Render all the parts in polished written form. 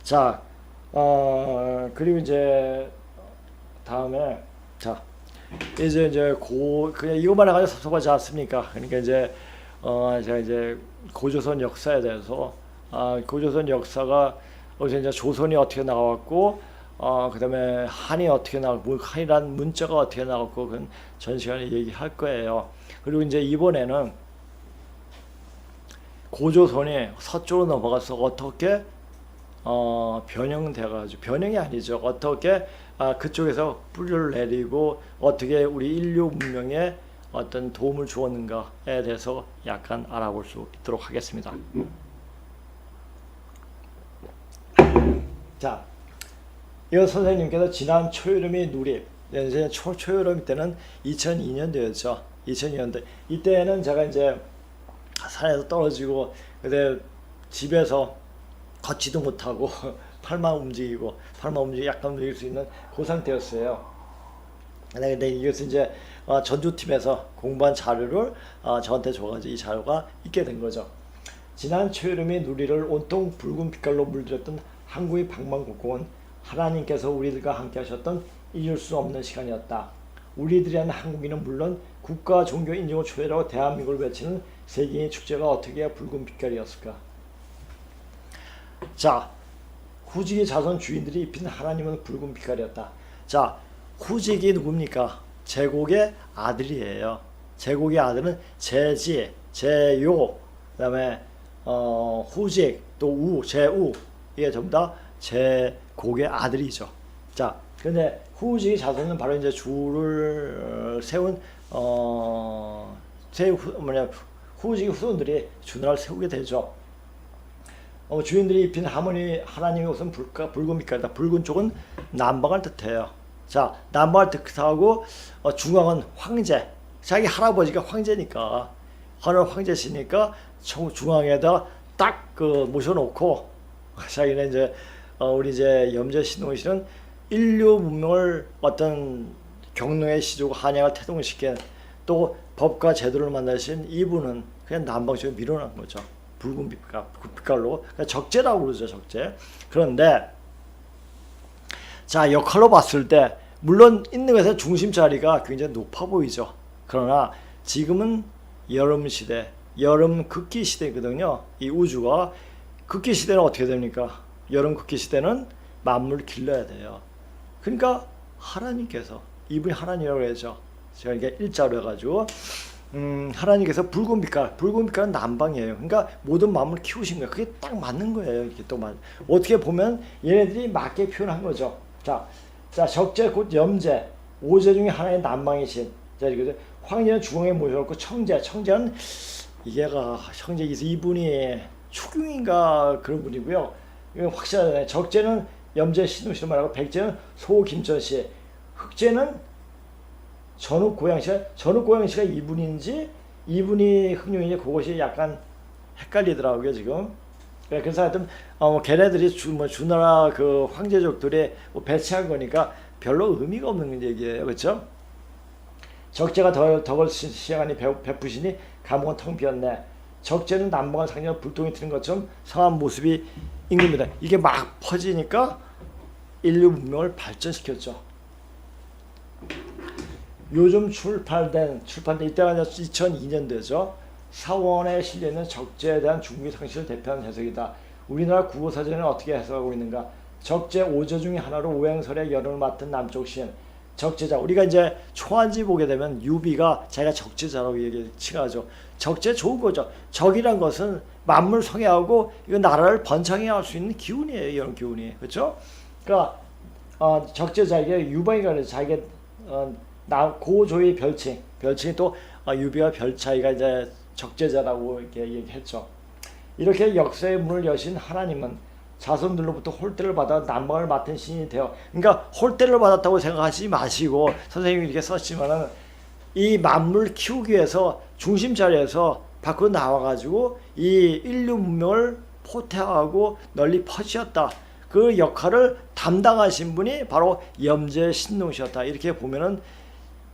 자, 그리고 이제 다음에 자 이제 그냥 이것만 해가지고 섭섭하지 않습니까? 그러니까 이제 제가 이제 고조선 역사에 대해서 고조선 역사가 어제 이제 조선이 어떻게 나왔고 그다음에 한이 어떻게 나왔고 한이란 문자가 어떻게 나왔고 그건 전 시간에 얘기할 거예요. 그리고 이제 이번에는 고조선이 서쪽으로 넘어가서 어떻게 변형돼가지고 변형이 아니죠. 어떻게 그쪽에서 뿌리를 내리고 어떻게 우리 인류 문명에 어떤 도움을 주었는가에 대해서 약간 알아볼 수 있도록 하겠습니다. 자, 이 선생님께서 지난 초여름이 누립, 이제 초여름 때는 2002년도였죠. 2002년도 이때는 제가 이제 산에서 떨어지고 그때 집에서 걷지도 못하고 팔만 움직이고 약간 움직일 수 있는 그 상태였어요. 근데 이것은 이제 전주팀에서 공부한 자료를 저한테 줘가지고 이 자료가 있게 된 거죠. 지난 초여름이 누리를 온통 붉은 빛깔로 물들였던 한국의 방방곡곡은 하나님께서 우리들과 함께 하셨던 잊을 수 없는 시간이었다. 우리들이란 한국인은 물론 국가 종교 인종을 초월하고 대한민국을 외치는 세계인의 축제가 어떻게 해야 붉은 빛깔이었을까? 자, 후직의 자손 주인들이 입힌 하나님은 붉은 빛깔이었다. 자, 후직이 누굽니까? 제곡의 아들이에요. 제곡의 아들은 제지, 제요, 그다음에 후직, 또 우, 제우 이게 전부 다 제곡의 아들이죠. 자, 근데 후직의 자손은 바로 이제 주를 세운 후직의 후손들이 주나라를 세우게 되죠. 주인들이 입힌 하나님의 옷은 붉은 빛깔이다. 붉은 쪽은 남방을 뜻해요. 자, 남방을 뜻하고 중앙은 황제. 자기 할아버지가 황제니까 하늘 황제시니까 중앙에다 딱 모셔놓고 자기는 이제 우리 이제 염제 신동실은 인류 문명을 어떤 경륜의 시조고 한양을 태동시킨 또 법과 제도를 만나신 이분은 그냥 남방 쪽에 밀어놓은 거죠. 붉은 빛깔로 적재라고 그러죠. 적재. 그런데 자, 역할로 봤을 때 물론 있는 것에 중심 자리가 굉장히 높아 보이죠. 그러나 지금은 여름 시대, 여름 극기 시대거든요. 이 우주가 극기 시대는 어떻게 됩니까? 여름 극기 시대는 만물을 길러야 돼요. 그러니까 하나님께서 이분이 하나님이라고 해야죠. 제가 이게 일자로 해가지고 하나님께서 붉은 빛깔은 남방이에요. 그러니까 모든 마음을 키우신 거예요. 그게 딱 맞는 거예요. 이게 또 어떻게 보면 얘네들이 맞게 표현한 거죠. 자, 적재 곧 염재, 오제 중에 하나의 남방이신. 자, 이거죠. 황제는 중앙에 모셔놓고 청제는 형제 이분이 추경인가 그런 분이고요. 이건 확실하잖아요. 적재는 염제 신우씨로 말하고 백제는 소김천씨, 흑제는 전욱 고양시가 이분인지 이분이 흑룡인지 그것이 약간 헷갈리더라고요 지금. 그래서 하여튼 걔네들이 주나라 그 황제족들이 배치한 거니까 별로 의미가 없는 얘기예요, 그렇죠? 적재가 덕을 시행하니 베푸시니 감옥은 텅 비었네. 적재는 남방을 상징하는 불똥이 튀는 것처럼 성한 모습이 임금이다. 이게 막 퍼지니까 인류 문명을 발전시켰죠. 요즘 출판된 이때가 2002년도죠. 사원에 실려있는 적재에 대한 중국의 상식을 대표하는 해석이다. 우리나라 국어사전은 어떻게 해석하고 있는가? 적재 5조 중에 하나로 오행설의 여름을 맡은 남쪽 시인 적재자. 우리가 이제 초한지 보게 되면 유비가 자기가 적재자라고 칭하죠. 적재 좋은 거죠. 적이란 것은 만물 성애하고 이거 나라를 번창해 할 수 있는 기운이에요. 이런 기운이. 그렇죠? 그러니까 적재자에게 유방이가 그래서 자기가 고조의 별칭이 또 유비와 별 차이가 이제 적재자라고 이렇게 얘기했죠. 이렇게 역사의 문을 여신 하나님은 자손들로부터 홀대를 받아 남방을 맡은 신이 되어, 그러니까 홀대를 받았다고 생각하지 마시고 선생님이 이렇게 썼지만은 이 만물 키우기 위해서 중심 자리에서 밖으로 나와가지고 이 인류 문명을 포태하고 널리 퍼지었다. 그 역할을 담당하신 분이 바로 염제 신동씨였다. 이렇게 보면은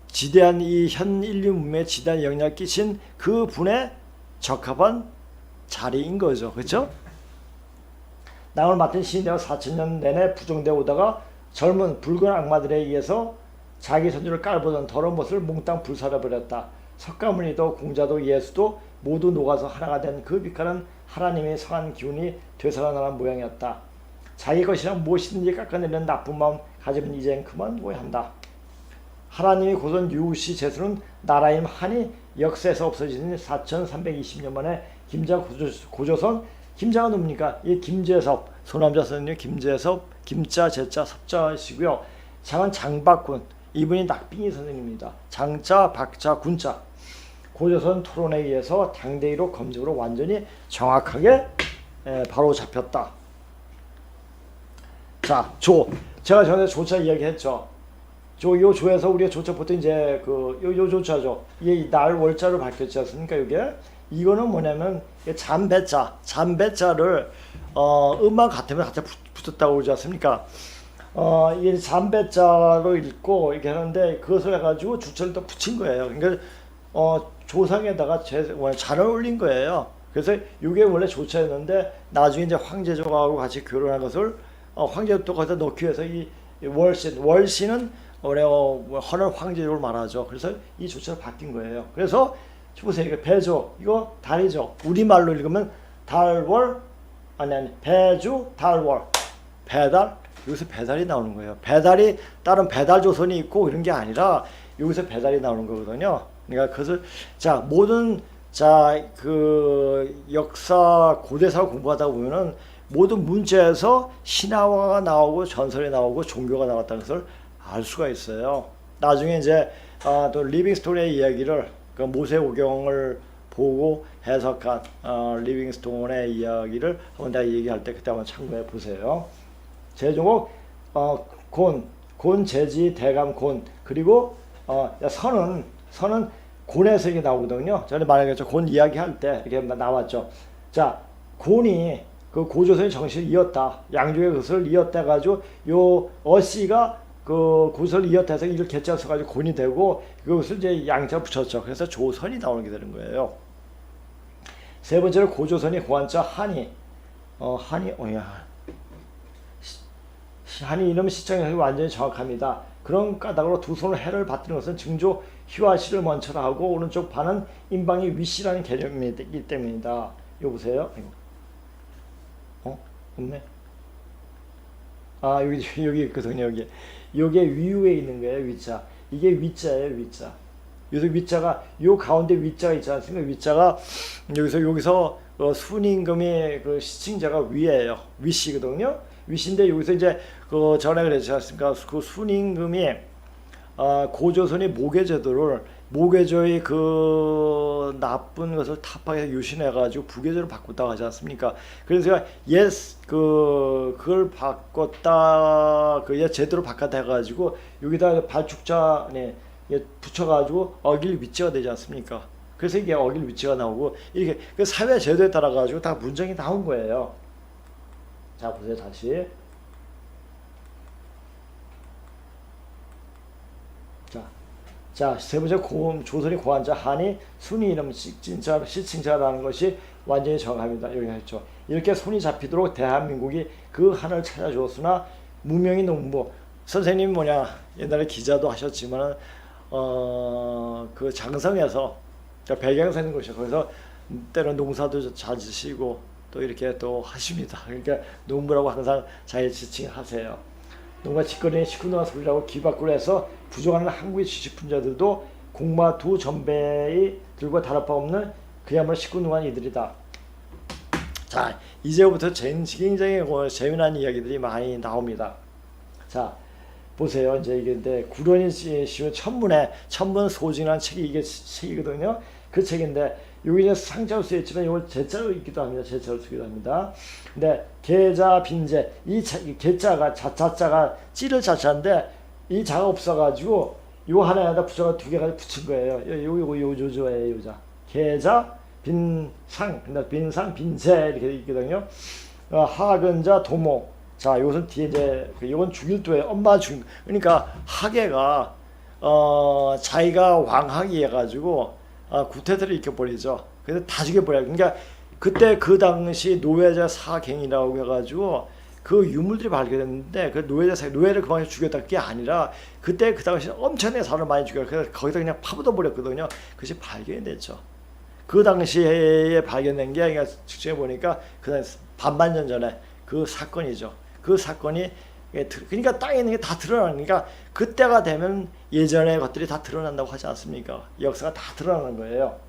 지대한 이 현 인류 문명에 지대한 영향을 끼친 그 분의 적합한 자리인 거죠. 그렇죠? 낭을 맡은 시인대가 4000년 내내 부정되어 오다가 젊은 붉은 악마들에 의해서 자기 선주를 깔보던 더러운 것을 몽땅 불살아버렸다. 석가모니도 공자도 예수도 모두 녹아서 하나가 된 그 빛깔은 하나님의 성한 기운이 되살아나는 모양이었다. 자기 것이랑 무엇이든지 깎아내리는 나쁜 마음 가지면 이젠 그만 둬야 한다. 하나님이 고선 유시 제수는 나라임 한이 역사에서 없어진 4320년 만에 김자 고조선. 김자가 누굽니까? 이 김재섭, 소남자 선생님 김재섭, 김자 제자 섭자시고요. 장은 장박군, 이분이 낙빙이 선생님입니다. 장자 박자 군자. 고조선 토론에 의해서 당대의로 검증으로 완전히 정확하게 바로 잡혔다. 자, 조. 제가 전에 조차 이야기했죠. 요 조에서 우리가 조차 보통 이제 요 조차죠. 이게 날 월자로 밝혔지 않습니까? 이거는 뭐냐면 잠배자를 음만 같으면 갖다 붙였다고 그러지 않습니까? 이 잠배자로 읽고 이렇게 하는데 그것을 해가지고 주체를 또 붙인 거예요. 그러니까 조상에다가 잔을 올린 거예요. 그래서 이게 원래 조차였는데 나중에 이제 황제조하고 같이 결혼한 것을 황제도 또 거기다 넣기 위해서 이 월신은 원래 헌을 황제조를 말하죠. 그래서 이 조차가 바뀐 거예요. 그래서 보세요. 이거 배조, 이거 달이죠. 우리말로 읽으면 달월, 아니 배주 달월, 배달. 여기서 배달이 나오는 거예요. 배달이 다른 배달 조선이 있고 이런 게 아니라 여기서 배달이 나오는 거거든요. 그러니까 그것을 모든 그 역사 고대사 공부하다 보면은 모든 문제에서 신화가 나오고 전설이 나오고 종교가 나왔다는 것을 알 수가 있어요. 나중에 이제 또 리빙스톤의 이야기를 그 모세오경을 보고 해석한 리빙스톤의 이야기를 한번 내가 얘기할 때 그때 한번 참고해 보세요. 제종목 곤 제지 대감 곤 그리고 선은 곤에서 이게 나오거든요. 전에 말했죠. 곤 이야기할 때 이렇게 나왔죠. 자, 곤이 그 고조선의 정신을 이었다. 양쪽의 것을 이었다 가지고 요 어씨가 그 고조선을 이었다해서 이걸 개짜 써가지고 곤이 되고 그것을 이제 양자 붙였죠. 그래서 조선이 나오게 되는 거예요. 세 번째로 고조선이 고한자 한이 한이 이름 시청에서 완전히 정확합니다. 그런 까닭으로 두 손으로 해를 받드는 것은 증조 희화시를 먼저라 하고 오른쪽 반은 인방이 위시라는 개념이기 때문이다. 이거 보세요. 없네. 여기 있거든요. 여기에 위에 있는 거예요. 위자. 이게 위자예요. 위자. 여기서 위자가 요 가운데 위자가 있지 않습니까? 위자가 여기서 순임금의 그 시칭자가 위에요. 위시거든요. 위시인데 여기서 이제 그 전에 그랬지 않습니까? 그 순임금이 고조선의 모계조의 그 나쁜 것을 타파해서 유신해가지고 부계조로 바꿨다고 하지 않습니까? 그래서 그걸 바꿨다, 제대로 바꿨다 해가지고 여기다 발축자 붙여가지고 어길 위치가 되지 않습니까? 그래서 이게 어길 위치가 나오고 이렇게 그 사회 제도에 따라 가지고 다 문정이 나온 거예요. 자, 보세요 다시. 자, 세 번째 조선이 고한자 한이 순위 이름 시칭자라는 것이 완전히 정합니다. 여기 했죠. 이렇게 손이 잡히도록 대한민국이 그 한을 찾아주었으나 무명의 농부 선생님이 옛날에 기자도 하셨지만 그 장성에서 배경에서 있는 곳이죠. 거기서 때로 농사도 찾으시고 또 이렇게 또 하십니다. 그러니까 농부라고 항상 자기 지칭하세요. 농가 직거래에 식구농가 소리라고 기박구를 해서 부족한 한국의 지식분자들도 공마 두 전배의 들과 다를 바 없는 그야말로 식구농한 이들이다. 자, 이제부터 굉장히 재미난 이야기들이 많이 나옵니다. 자, 보세요. 이제 이게 구론이 씌운 천문 소진이라는 책이 이게 책이거든요. 그 책인데 여기 이제 상자로 쓰였지만 이걸 제자로 읽기도 합니다. 제자로 쓰기도 합니다. 근데 계자 빈제 이 계자가 자자가 찌를 자자인데 이 자가 없어가지고 요 하나에다 부자가 두 개가 붙인 거예요. 요 조조예요. 요자 계자 빈상 빈상 빈제 이렇게 있거든요. 하근자 도모. 자, 이것은 뒤에 이제 이건 죽일도예요. 엄마 죽. 그러니까 하계가 자기가 왕하기 해가지고 구태들을 일으켜버리죠. 그래서 다 죽여버려요. 그러니까 그때 그 당시 노예자 사갱이라고 해가지고 그 유물들이 발견됐는데 그 노예를 그만 죽였다 그게 아니라 그때 그 당시 엄청나게 사람을 많이 죽였고 그래서 거기다 그냥 파묻어 버렸거든요. 그것이 발견이 됐죠. 그 당시에 발견된 게 그러니까 측정해 보니까 그 반만 년 전에 그 사건이죠. 그 사건이 그러니까 땅에 있는 게 다 드러나니까 그때가 되면 예전의 것들이 다 드러난다고 하지 않습니까? 역사가 다 드러나는 거예요.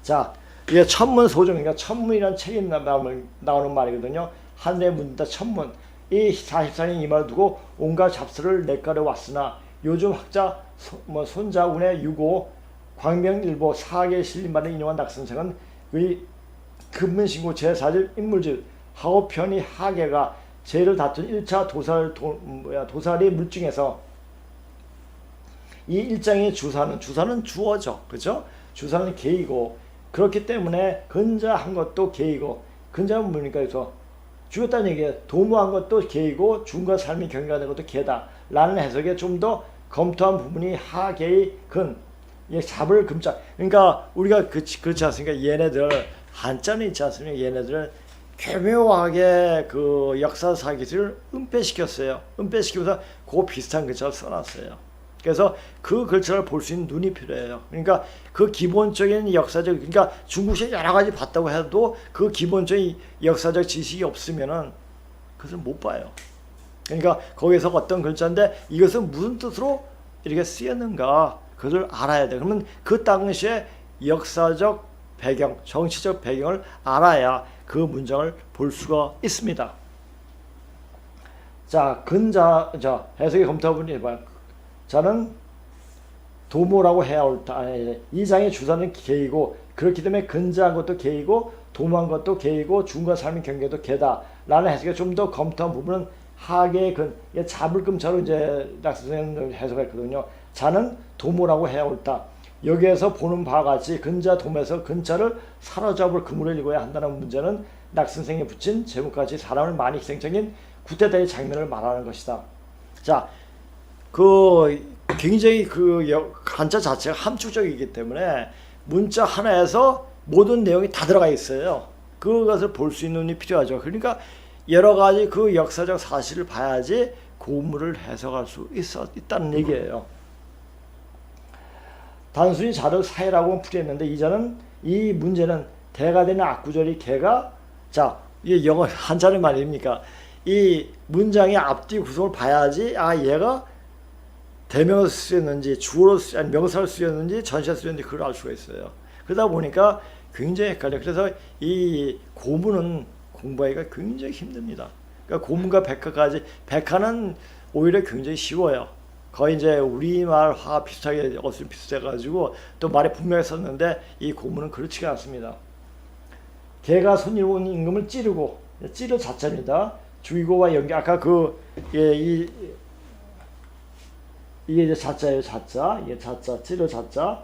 자, 이게 천문소정, 그러니까 천문이라는 책이 나오는 말이거든요. 하늘에 묻는다 천문. 이 44년 이 말을 두고 온갖 잡스를 내가려 왔으나 요즘 학자 손자운의 유고 광명일보 사학에 실린 말을 인용한 낙선생은 의 근문신고 제4질 인물질 하고편이 하계가 죄를 다툰 1차 도살이 물증에서 이 일장의 주사는 주어죠. 그죠? 주사는 개이고 그렇기 때문에 근자한 것도 개이고 근자는 뭡니까? 그래서 죽였다는 얘기예요. 도모한 것도 개이고 죽음과 삶이 경계하는 것도 개다 라는 해석에 좀 더 검토한 부분이 하계의 근 잡을 금자. 그러니까 우리가 그렇지 않습니까? 얘네들 한자는 있지 않습니까? 얘네들은 교묘하게 그 역사사 기술을 은폐시켰어요. 은폐시키면서 그 비슷한 글자를 써놨어요. 그래서 그 글자를 볼 수 있는 눈이 필요해요. 그러니까 그 기본적인 역사적, 그러니까 중국식 여러 가지 봤다고 해도 그 기본적인 역사적 지식이 없으면은 그것을 못 봐요. 그러니까 거기서 어떤 글자인데 이것은 무슨 뜻으로 이렇게 쓰였는가 그것을 알아야 돼. 그러면 그 당시에 역사적 배경, 정치적 배경을 알아야 그 문장을 볼 수가 있습니다. 자, 해석의 검토해보니 해봐요. 자는 도모라고 해야 옳다. 이 장의 주사는 개이고 그렇기 때문에 근자한 것도 개이고 도모한 것도 개이고 죽음과 삶의 경계도 개다 라는 해석에 좀 더 검토한 부분은 하계의 근, 잡을 금자로 이제 낙선생은 해석했거든요. 자는 도모라고 해야 옳다. 여기에서 보는 바와 같이 근자 도모에서 근자를 사로잡을 금으로 읽어야 한다는 문제는 낙선생이 붙인 제목까지 사람을 많이 희생적인 구태다의 장면을 말하는 것이다. 자, 굉장히 한자 자체가 함축적이기 때문에 문자 하나에서 모든 내용이 다 들어가 있어요. 그것을 볼 수 있는 눈이 필요하죠. 그러니까 여러 가지 그 역사적 사실을 봐야지 고문을 해석할 수 있다는 얘기예요. 단순히 자를 사해라고 풀이했는데 이 문제는 대가 되는 악구절이 개가 이게 영어 한자는 말입니까? 이 문장의 앞뒤 구성을 봐야지 얘가 대명사로 쓰였는지 주어로 명사로 쓰였는지 전시로 쓰였는지 그걸 알 수가 있어요. 그러다 보니까 굉장히 헷갈려요. 그래서 이 고문은 공부하기가 굉장히 힘듭니다. 그러니까 고문과 백화까지 백화는 오히려 굉장히 쉬워요. 거의 이제 우리말화 비슷하게 어순 비슷해가지고 또 말에 분명히 썼는데 이 고문은 그렇지가 않습니다. 개가 손님 온 임금을 찌르고 찌르 자자입니다. 주의고와 연계 아까 이게 이제 자자예요. 자자 이게 자자 찌르 자자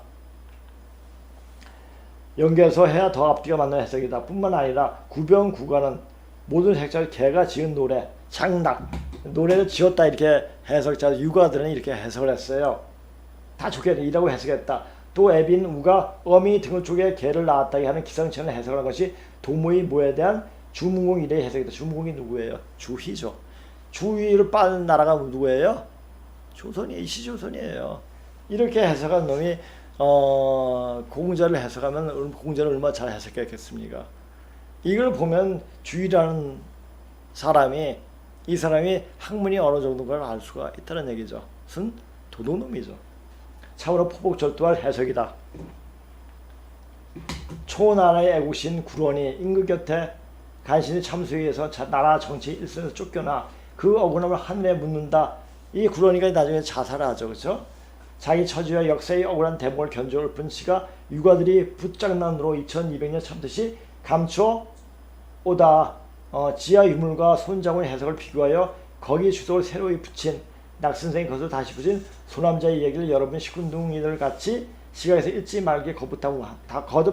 연계해서 해야 더 앞뒤가 맞는 해석이다. 뿐만 아니라 구병 구가는 모든 해석자를 개가 지은 노래 장락 노래를 지었다 이렇게 해석자 유가들은 이렇게 해석을 했어요. 다 좋게 이라고 해석했다. 또 애빈 우가 어미 등을 쪽에 개를 낳았다 하는 기상천외 해석을 한 것이 도모의 모에 대한 주문공 일의 해석이다. 주문공이 누구예요? 주희죠. 주희를 빤 나라가 누구예요? 조선이 시조선이에요. 이렇게 해석한 놈이 공자를 해석하면 공자를 얼마나 잘 해석했겠습니까? 이걸 보면 주희라는 이 사람이 학문이 어느 정도인가를 알 수가 있다는 얘기죠. 무슨 도둑놈이죠. 참으로 포복절도할 해석이다. 초나라의 애국신 구론이 임금 곁에 간신히 참수해서 나라 정치 일선에서 쫓겨나 그 억울함을 하늘에 묻는다. 이 구론이가 나중에 자살하죠. 그렇죠? 자기 처지와 역사의 억울한 대목을 견주어 읊은 시가 유가들이 붓장난으로 2200년 참듯이 감춰 오다 지하 유물과 손자군의 해석을 비교하여 거기 주석을 새로이 붙인 낙선생이 그것을 다시 붙인 소남자의 얘기를 여러분 시군둥이들 같이 시각에서 읽지 말게 거듭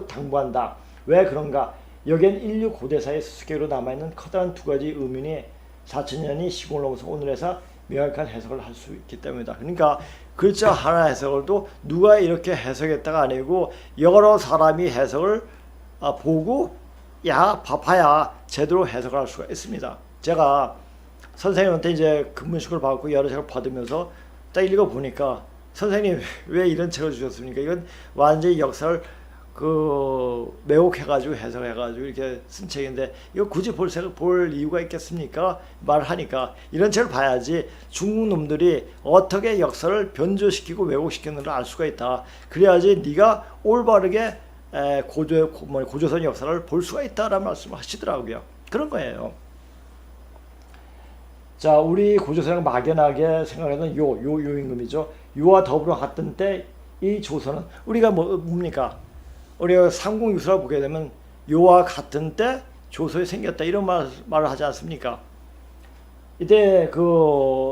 당부한다. 왜 그런가? 여기엔 인류 고대사의 수수께끼로 남아있는 커다란 두 가지 의문이 4000년이 시공을 넘어서 오늘에서 명확한 해석을 할 수 있기 때문이다. 그러니까 글자 하나 해석을도 누가 이렇게 해석했다가 아니고 여러 사람이 해석을 보고 봐야 제대로 해석할 수가 있습니다. 제가 선생님한테 이제 근문식을 받고 여러 책을 받으면서 딱 읽어보니까 선생님 왜 이런 책을 주셨습니까? 이건 완전히 역사를 왜곡해가지고 해석해가지고 이렇게 쓴 책인데 이거 굳이 볼 이유가 있겠습니까? 말하니까 이런 책을 봐야지 중국 놈들이 어떻게 역사를 변조시키고 왜곡시키는지를 알 수가 있다. 그래야지 네가 올바르게 고조선 역사를 볼 수가 있다라는 말씀을 하시더라고요. 그런 거예요. 자, 우리 고조선을 막연하게 생각하는 요 임금이죠. 요와 더불어 갔던 때 이 조선은 우리가 뭡니까? 우리가 삼국유사를 보게 되면 요와 같은 때 조선이 생겼다 이런 말을 하지 않습니까? 이때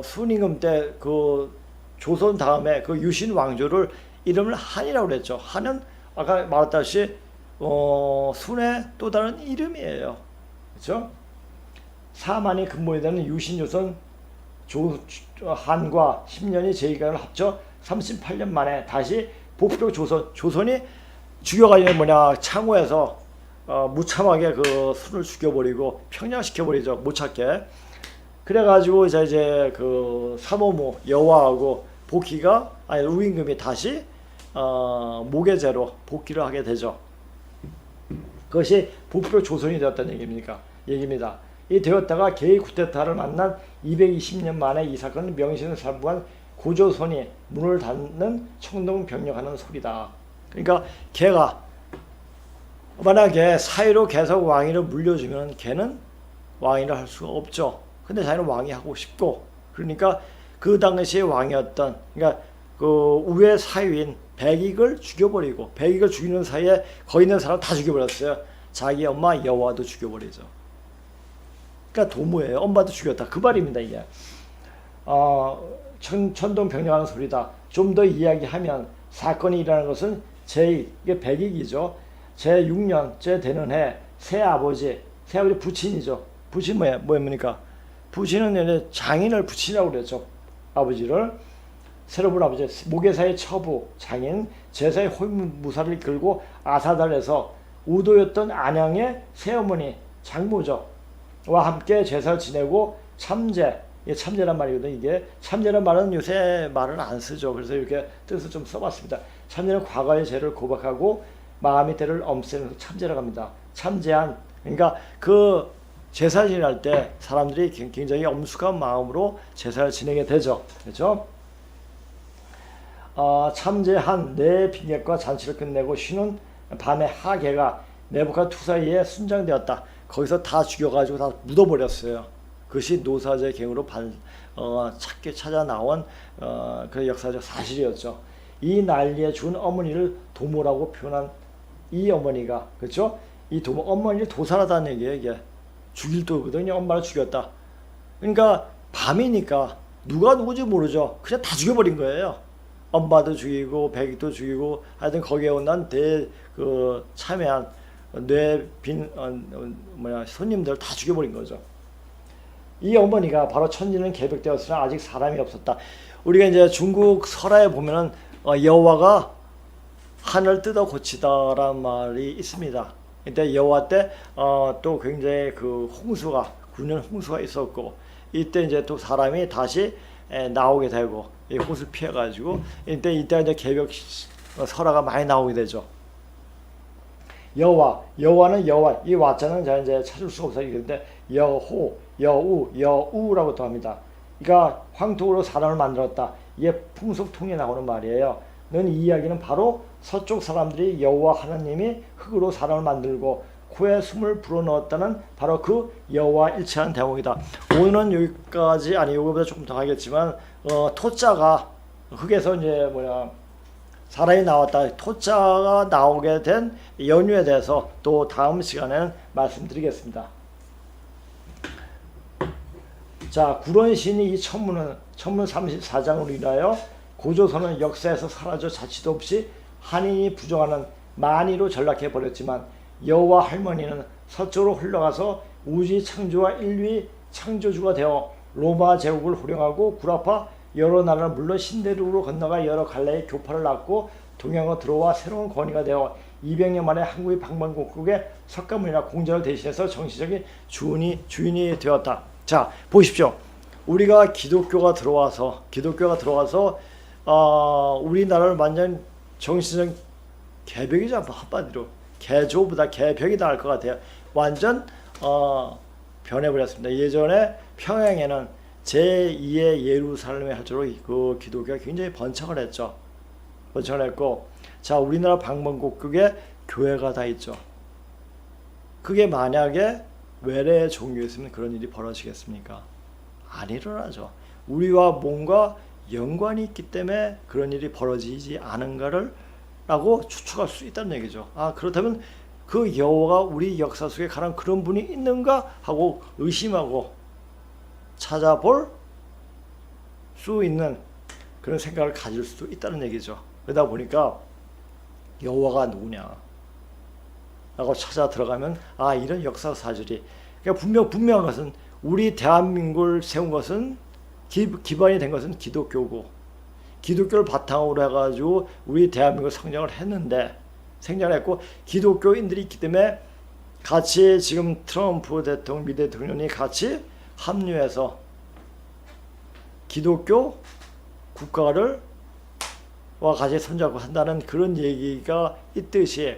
순임금 때 조선 다음에 유신 왕조를 이름을 한이라고 그랬죠. 한은 아까 말했다시피 순의 또 다른 이름이에요. 그렇죠? 사만이 근본이 되는 유신조선 한과 10년이 제2강을 합쳐 38년 만에 다시 복수력 조선이 죽여가지고 창호에서 무참하게 순을 죽여버리고 평양시켜버리죠. 못 찾게. 그래가지고 이제 사모무 여와하고 우임금이 다시 모계제로 복귀를 하게 되죠. 그것이 복수력 조선이 되었다는 얘기입니다. 이 되었다가 개의 쿠데타를 만난 220년 만에 이 사건은 명신을 살부한 고조선이 문을 닫는 청동병력하는 소리다. 그러니까 걔가 만약에 사이로 계속 왕위를 물려주면 걔는 왕위를 할 수가 없죠. 근데 자기는 왕위 하고 싶고 그러니까 그 당시에 왕이었던 그러니까 우회 사위인 백익을 죽여버리고 백익을 죽이는 사이에 거기 있는 사람 다 죽여버렸어요. 자기 엄마 여와도 죽여버리죠. 그러니까 도무예요. 엄마도 죽였다. 그 말입니다. 이게 천동병력하는 소리다. 좀 더 이야기하면 사건이 일어나는 것은 이게 백익이죠. 제6년째 되는 해 새아버지 부친이죠. 부친 뭡니까? 부친은 장인을 부친이라고 그랬죠. 아버지를 새로운 아버지 모계사의 처부 장인 제사의 홀무사를 이끌고 아사달에서 우도였던 안양의 새어머니 장모죠. 와 함께 제사를 지내고 참제란 말이거든요. 이게 참제란 말은 요새 말은 안 쓰죠. 그래서 이렇게 뜻을 좀 써봤습니다. 참제는 과거의 죄를 고백하고 마음의 때를 없애면서 참제라고 합니다. 참제한 그러니까 제사 지낼 때 사람들이 굉장히 엄숙한 마음으로 제사를 지내게 되죠. 그렇죠? 참제한 내 빈객과 잔치를 끝내고 쉬는 밤에 하계가 내부카 투사이에 순장되었다. 거기서 다 죽여가지고 다 묻어버렸어요. 그것이 노사제 갱으로 찾아 나온 그 역사적 사실이었죠. 이 난리에 준 어머니를 도모라고 표현한 이 어머니가 그렇죠? 이 어머니를 도살하다는 얘기예요. 이게 죽일 도거든요. 엄마를 죽였다. 그러니까 밤이니까 누가 누구지 모르죠. 그냥 다 죽여버린 거예요. 엄마도 죽이고 백익도 죽이고 하여튼 거기에 온난 참여한 손님들 다 죽여버린 거죠. 이 어머니가 바로 천지는 계획되었으나 아직 사람이 없었다. 우리가 이제 중국 설화에 보면은 여호와가 하늘 뜯어 고치다라는 말이 있습니다. 이때 여호와 때 또 굉장히 홍수가 9년 홍수가 있었고 이때 이제 또 사람이 다시 나오게 되고 이 홍수를 피해 가지고 이때 이제 계획 설화가 많이 나오게 되죠. 여호와는 여호와 이 와자는 제가 이제 찾을 수가 없어요. 그런데 여호 여우라고 또 합니다. 그러니까 황토로 사람을 만들었다. 이게 풍속통에 나오는 말이에요. 이 이야기는 바로 서쪽 사람들이 여호와 하나님이 흙으로 사람을 만들고 코에 숨을 불어넣었다는 바로 그 여호와 일체한 대목이다. 오늘은 여기까지 여기보다 조금 더 하겠지만 토자가 흙에서 이제 사람이 나왔다. 토자가 나오게 된 연유에 대해서 또 다음 시간에는 말씀드리겠습니다. 자, 구론신이 이 천문 34장으로 인하여 고조선은 역사에서 사라져 자취도 없이 한인이 부정하는 만이로 전락해 버렸지만 여호와 할머니는 서쪽으로 흘러가서 우주 창조와 인류의 창조주가 되어 로마 제국을 호령하고 구라파 여러 나라를 물론 신대륙으로 건너가 여러 갈래의 교파를 낳고 동양으로 들어와 새로운 권위가 되어 200년 만에 한국의 방방곡곡에 석가모니나 공자를 대신해서 정치적인 주인이 되었다. 자, 보십시오. 우리가 기독교가 들어와서 우리나라를 완전 정치적 개벽이죠. 한마디로 개조보다 개벽이 나을 것 같아요. 완전 변해버렸습니다. 예전에 평양에는 제2의 예루살렘의 할주로 그 기독교가 굉장히 번창을 했죠. 번창을 했고, 자, 우리나라 방방곡곡에 교회가 다 있죠. 그게 만약에 외래 종교였으면 그런 일이 벌어지겠습니까? 안 일어나죠. 우리와 뭔가 연관이 있기 때문에 그런 일이 벌어지지 않은가를 라고 추측할 수 있다는 얘기죠. 그렇다면 그 여호와가 우리 역사 속에 가는 그런 분이 있는가 하고 의심하고 찾아볼 수 있는 그런 생각을 가질 수도 있다는 얘기죠. 그러다 보니까 여호와가 누구냐 라고 찾아 들어가면 이런 역사 사실이, 그러니까 분명한 것은 우리 대한민국을 세운 것은 기반이 된 것은 기독교고, 기독교를 바탕으로 해가지고 우리 대한민국 성장을 했고, 기독교인들이 있기 때문에 같이 지금 트럼프 대통령, 미 대통령이 같이 합류해서 기독교 국가를 와 같이 손잡고 한다는 그런 얘기가 있듯이,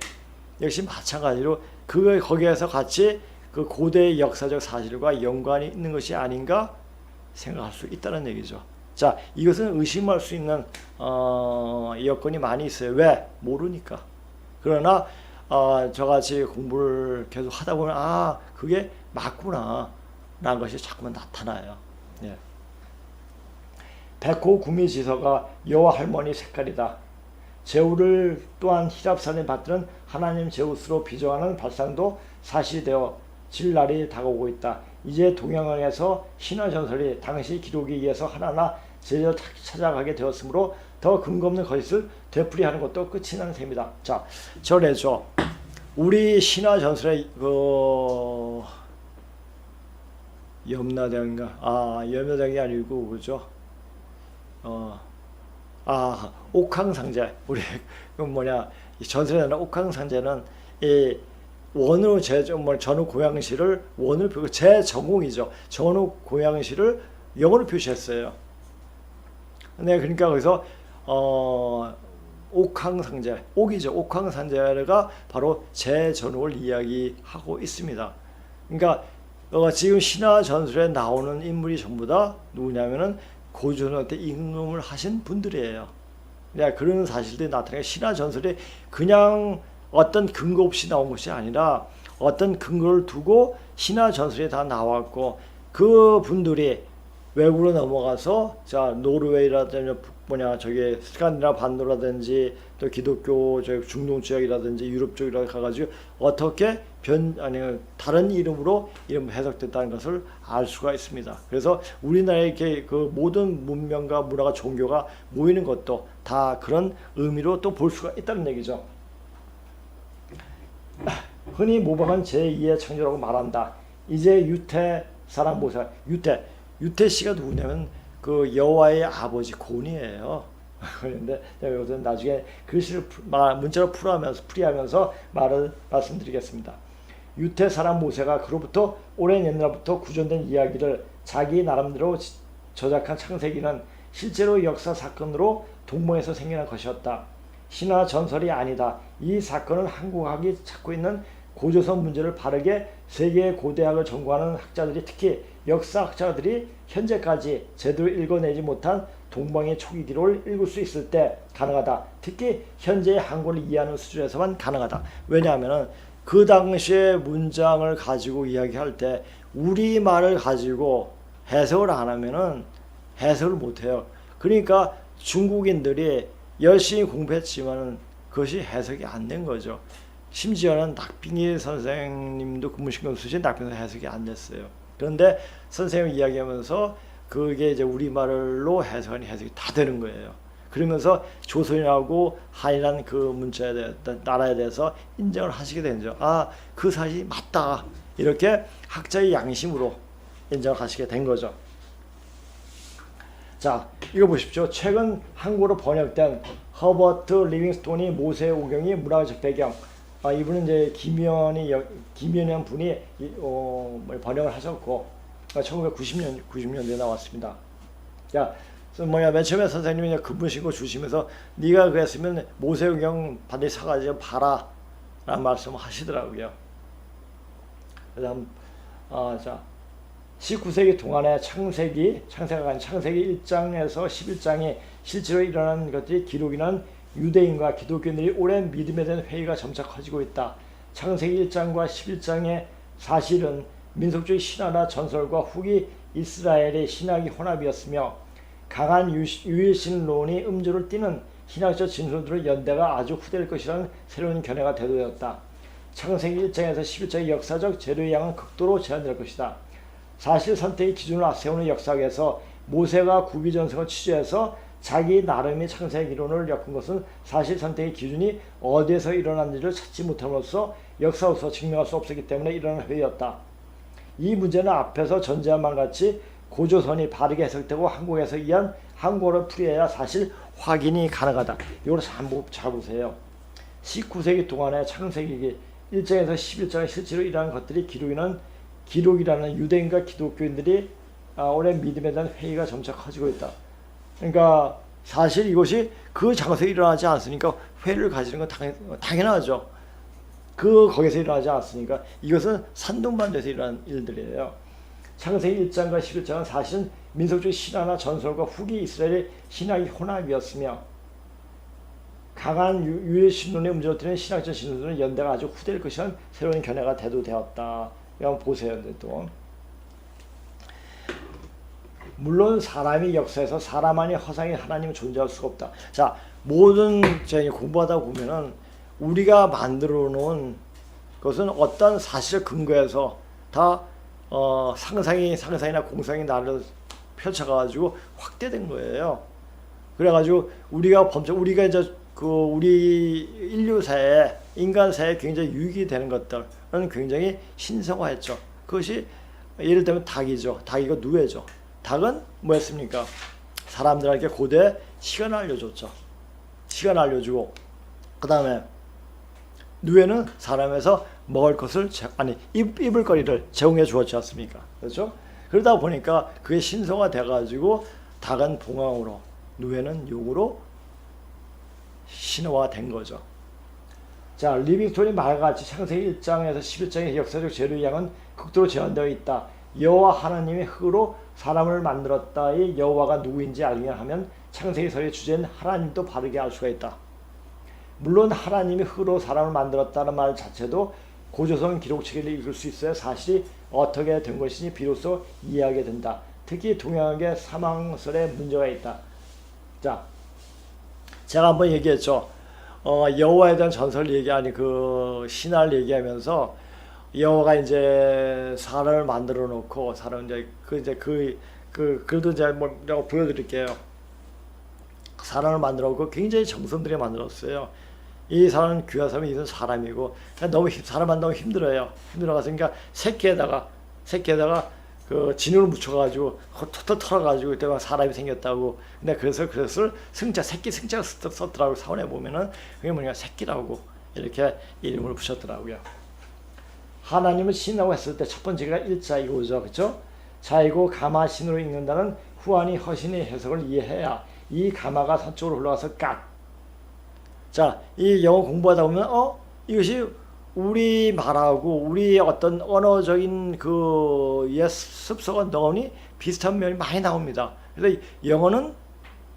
역시 마찬가지로 거기에서 같이 그 고대의 역사적 사실과 연관이 있는 것이 아닌가 생각할 수 있다는 얘기죠. 자, 이것은 의심할 수 있는 여건이 많이 있어요. 왜? 모르니까. 그러나 저같이 공부를 계속 하다 보면 그게 맞구나 라는 것이 자꾸만 나타나요. 예. 백호 구미지서가 여호와 할머니 색깔이다. 제후를 또한 히랍산에 받드는 하나님 제우스로 비정하는 발상도 사실이 되어 질 날이 다가오고 있다. 이제 동양에서 신화 전설이 당시 기록에 의해서 하나하나 제대로 찾아가게 되었으므로 더 근거 없는 거짓을 되풀이하는 것도 끝이 나는 셈이다. 자, 전에죠. 우리 신화 전설의 염라대왕인가? 염라대왕이 아니고 그죠? 옥황상제. 우리 전설에 나오는 옥황상제는 이 원우 전후 고양시를 원을 표고 제 전공이죠. 전후 고양시를 영어로 표시했어요. 네, 그러니까 거기서 옥황상제, 옥이죠. 옥황상제가 바로 제 전후를 이야기하고 있습니다. 그러니까 지금 신화 전설에 나오는 인물이 전부 다 누구냐면은 고조선한테 임금을 하신 분들이에요. 그런 사실들이 나타나니까 신화 전설이 그냥 어떤 근거 없이 나온 것이 아니라 어떤 근거를 두고 신화 전설이 다 나왔고, 그 분들이 외국으로 넘어가서 노르웨이라든지 스칸디나 반도라든지 또 기독교 중동 지역이라든지 유럽 쪽이라 가가지고 어떻게 다른 이름으로 해석됐다는 것을 알 수가 있습니다. 그래서 우리나라의 그 모든 문명과 문화가 종교가 모이는 것도 다 그런 의미로 또 볼 수가 있다는 얘기죠. 흔히 모방한 제2의 창조라고 말한다. 이제 유태 사람 모사, 유태 씨가 누구냐면 그 여호와의 아버지 곤이에요. 그런데 여기서 나중에 글씨를 문자로 풀이하면서 말씀드리겠습니다. 유태 사람 모세가 그로부터 오랜 옛날부터 구전된 이야기를 자기 나름대로 저작한 창세기는 실제로 역사 사건으로 동방에서 생겨난 것이었다. 신화 전설이 아니다. 이 사건은 한국학이 찾고 있는 고조선 문제를 바르게 세계의 고대학을 전공하는 학자들이, 특히 역사학자들이 현재까지 제대로 읽어내지 못한 동방의 초기 기록을 읽을 수 있을 때 가능하다. 특히 현재의 한국을 이해하는 수준에서만 가능하다. 왜냐하면 그 당시의 문장을 가지고 이야기할 때 우리말을 가지고 해석을 안 하면은 해석을 못해요. 그러니까 중국인들이 열심히 공부했지만 그것이 해석이 안 된 거죠. 심지어는 낙빙이 선생님도 근무신경 쓰신 낙빙 해석이 안 됐어요. 그런데 선생님이 이야기하면서 그게 이제 우리말로 해석이 다 되는 거예요. 그러면서 조선이라고 한이라는 그 문자에 대해, 나라에 대해서 인정을 하시게 되죠. 그 사실이 맞다. 이렇게 학자의 양심으로 인정을 하시게 된 거죠. 자, 이거 보십시오. 최근 한국어로 번역된 허버트 리빙스톤이 모세의 오경이 문화적 배경. 이분은 이제 김현현 분이 번역을 하셨고 1990년대에 나왔습니다. 자, 맨 처음에 선생님이 근본 신고 주시면서 네가 그랬으면 모세오경 반드시 사가지고 봐라 라는 말씀을 하시더라고요. 그다음 자 19세기 동안에 창세기 1장에서 11장에 실제로 일어난 것들이 기록이는 유대인과 기독교인들이 오랜 믿음에 대한 회의가 점차 커지고 있다. 창세기 1장과 11장의 사실은 민속주의 신화나 전설과 후기 이스라엘의 신학이 혼합이었으며 강한 유일신론이 음조를 띠는 신학적 진술들의 연대가 아주 후대일 것이라는 새로운 견해가 대두되었다. 창세기 1장에서 11장의 역사적 재료의 양은 극도로 제한될 것이다. 사실 선택의 기준을 세우는 역사학에서 모세가 구비전승을 취재해서 자기 나름의 창세기 이론을 엮은 것은 사실 선택의 기준이 어디에서 일어났는지를 찾지 못함으로써 역사로서 증명할 수 없었기 때문에 일어난 회의였다. 이 문제는 앞에서 전제한 바 같이 고조선이 바르게 해석되고 한국에서 이한 한국어를 풀이해야 사실 확인이 가능하다. 이걸 잘 보세요. 19세기 동안에 창세기 1장에서 11장에 실제로 일어난 것들이 기록이라는 유대인과 기독교인들이 오랜 믿음에 대한 회의가 점차 커지고 있다. 그러니까 사실 이것이 그 장소에 일어나지 않으니까 회의를 가지는 건 당연하죠. 거기서 일어나지 않았으니까 이것은 산동반도에서 일어난 일들이에요. 창세기 1장과 11장은 사실은 민속주의 신화나 전설과 후기 이스라엘의 신학이 혼합이었으며 강한 유해신론의 음조들은 신학적 신론들은 연대가 아주 후대일 것이라는 새로운 견해가 대두되었다. 한번 보세요. 또 물론 사람이 역사에서 사람 안에 허상의 하나님은 존재할 수가 없다. 자, 모든 제가 공부하다 보면은 우리가 만들어 놓은 것은 어떤 사실을 근거해서 다 상상이나 공상이 나를 펼쳐가지고 확대된 거예요. 그래가지고 우리가 이제 우리 인류사에 인간사에 굉장히 유익이 되는 것들은 굉장히 신성화했죠. 그것이 예를 들면 닭이죠. 닭이고 누에죠. 닭은 뭐였습니까? 사람들에게 고대 시간을 알려줬죠. 시간을 알려주고 그 다음에 누에는 사람에서 먹을 것을 입을 거리를 제공해 주었지 않습니까? 그렇죠? 그러다 보니까 그게 신성화 돼가지고 닭은 봉황으로 누에는 용으로 신화화된 거죠. 자, 리빙스톤이 말과 같이 창세기 1장에서 11장의 역사적 재료의 양은 극도로 제한되어 있다. 여호와 하나님이 흙으로 사람을 만들었다의 여호와가 누구인지 알려 하면 창세기서의 주제는 하나님도 바르게 알 수가 있다. 물론 하나님이 흙으로 사람을 만들었다는 말 자체도 고조선 기록책을 읽을 수 있어야 사실이 어떻게 된 것인지 비로소 이해하게 된다. 특히 동양의 사망설에 문제가 있다. 자, 제가 한번 얘기했죠. 여호와에 대한 전설 얘기하니 신화를 얘기하면서 여호와가 이제 사람을 만들어 놓고 사람 그래도 제가 내가 보여드릴게요. 사람을 만들어 놓고 굉장히 정성들이 만들었어요. 이 사람은 귀한 사람이 이건 사람이고 너무 사람 만나면 힘들어요. 힘들어가서 그러니까 새끼에다가 진으로 묻혀가지고 털 털어가지고 그때 사람이 생겼다고. 근데 그래서 그것을 새끼 승자가 썼더라고. 사원에 보면은 그게 뭐냐 새끼라고 이렇게 이름을 붙였더라고요. 하나님을 신이라고 했을 때 첫 번째가 일자이고죠, 그렇죠? 자이고 가마 신으로 읽는다는 후한이 허신의 해석을 이해해야 이 가마가 서쪽으로 흘러가서 갓. 자, 이 영어 공부하다 보면 이것이 우리 말하고 우리 어떤 언어적인 습서가 나오니 비슷한 면이 많이 나옵니다. 그래서 영어는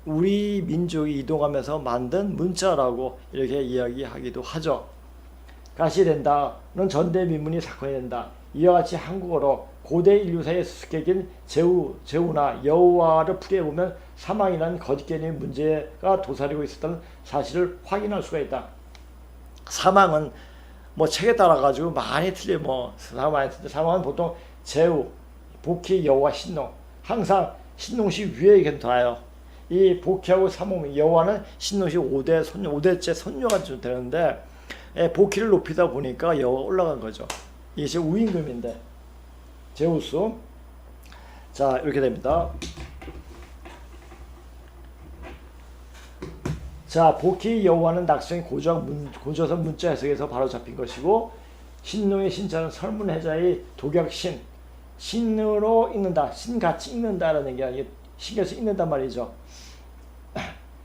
우리 민족이 이동하면서 만든 문자라고 이렇게 이야기하기도 하죠. 가시된다는 전대미문이 사건이 된다. 이와 같이 한국어로 고대 인류사의 수수께끼인 제우나 여호와를 풀이해보면 사망이라는 거짓 개념의 문제가 도사리고 있었다는 사실을 확인할 수가 있다. 사망은 책에 따라 가지고 많이 틀려. 사망은 보통 제우, 복희, 여호와, 신농. 항상 신농시 위에 이렇게 놔요. 이 복희하고 사몽, 여호와는 신농시 5대째 손녀가 좀 되는데 복희를 높이다 보니까 여호와 올라간 거죠. 이게 우임금인데 제우스. 자, 이렇게 됩니다. 자, 복희 여호와는 낙성이 고조선 문자 해석에서 바로 잡힌 것이고, 신농의 신자는 설문해자의 독약신, 신으로 읽는다, 신같이 읽는다라는 얘기야. 이게 신같이 읽는단 말이죠.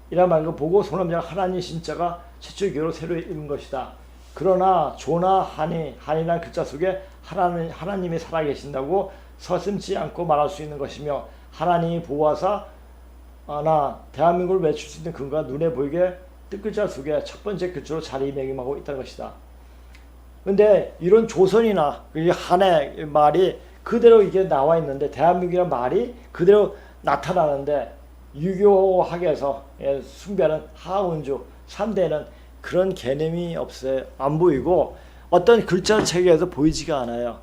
이란 말고 보고 소남자가 하나님 신자가 최초의 교로 새로 읽은 것이다. 그러나 조나 한이라는 글자 속에 하나님이 살아계신다고 서슴지 않고 말할 수 있는 것이며, 하나님이 보호하사 나 대한민국을 외칠 수 있는 근거가 눈에 보이게 뜻글자 속에 첫 번째 글자로 자리매김하고 있다는 것이다. 근데 이런 조선이나 한의 말이 그대로 이게 나와 있는데, 대한민국이라는 말이 그대로 나타나는데, 유교학에서 숭배하는 하운주 3대는 그런 개념이 없어요. 안 보이고 어떤 글자 체계에서 보이지가 않아요.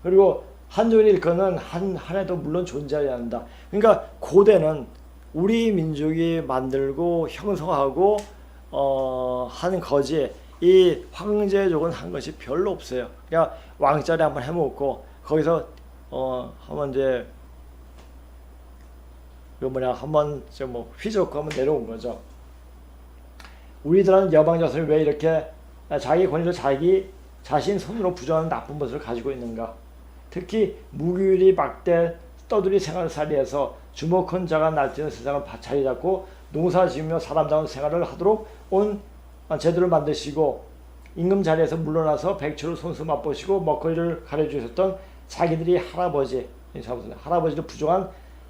그리고 한조리 일거는 한해도 물론 존재해야 한다. 그러니까 고대는 우리 민족이 만들고 형성하고 한 거지, 이 황제족은 한 것이 별로 없어요. 그냥 왕자리 한번 해먹고 거기서 한번 이제 한번 뭐 휘젓고 한번 내려온 거죠. 우리들은 여방 자손이 왜 이렇게 자기 권위를 자신 손으로 부정하는 나쁜 것을 가지고 있는가? 특히 무규리 막대 떠들이 생활살이에서 주목한 자가 날뛰는 세상을 자리 잡고 농사 지으며 사람다운 생활을 하도록 온 제도를 만드시고, 임금 자리에서 물러나서 백초를 손수 맛보시고 먹거리를 가려주셨던 자기들이 할아버지를 부정한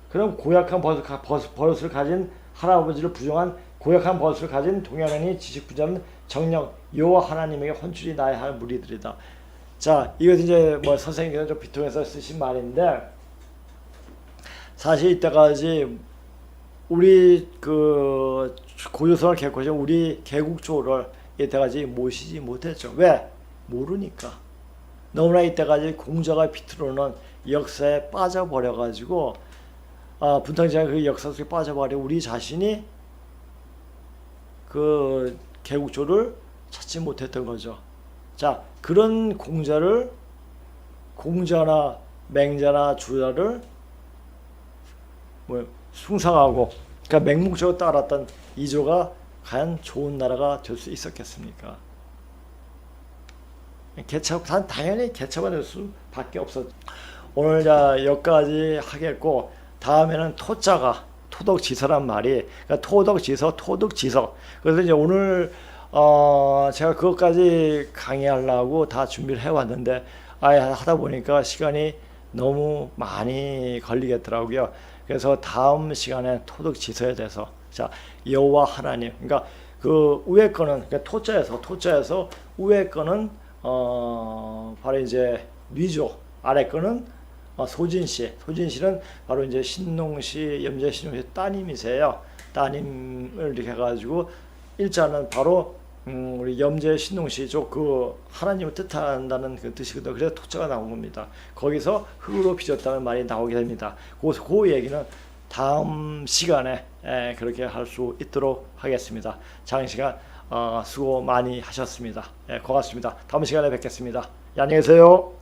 그런 고약한 버릇을 가진 할아버지를 부정한 고약한 버릇을 가진 동양인이 지식부자는 정령 여호와 하나님에게 헌출이 나야 할 무리들이다. 자, 이것은 이제 뭐 선생님께서 좀 비통해서 쓰신 말인데, 사실 이때까지 우리 그 고조선을 개코죠, 우리 개국조를 이때까지 모시지 못했죠. 왜? 모르니까. 너무나 이때까지 공자가 비틀어놓은 역사에 빠져버려가지고, 분탕제가 그 역사 속에 빠져버려 우리 자신이 그 개국조를 찾지 못했던 거죠. 자, 그런 공자나 맹자나 주자를 숭상하고, 그러니까 맹목적으로 따랐던 이조가 과연 좋은 나라가 될 수 있었겠습니까? 당연히 개척가 될 수밖에 없었죠. 오늘 여기까지 하겠고, 다음에는 토자가 토덕지서란 말이, 그러니까 토덕지서, 토득지서. 그래서 이제 오늘 제가 그것까지 강의하려고 다 준비를 해왔는데, 하다 보니까 시간이 너무 많이 걸리겠더라고요. 그래서 다음 시간에 토득지서에 대해서, 자, 여호와 하나님, 그러니까 그 위에 거는, 그러니까 토자에서 위에 거는 바로 이제 뉘조, 아래 거는 소진씨는 바로 이제 신농씨, 염제 신농씨 따님이세요. 따님을 이렇게 해가지고 일자는 바로 우리 염제 신농씨 쪽 그 하나님을 뜻한다는 그 뜻이거든요. 그래서 토자가 나온 겁니다. 거기서 흙으로 빚었다는 말이 나오게 됩니다. 그 얘기는 다음 시간에 그렇게 할 수 있도록 하겠습니다. 장시간 수고 많이 하셨습니다. 고맙습니다. 다음 시간에 뵙겠습니다. 안녕히 계세요.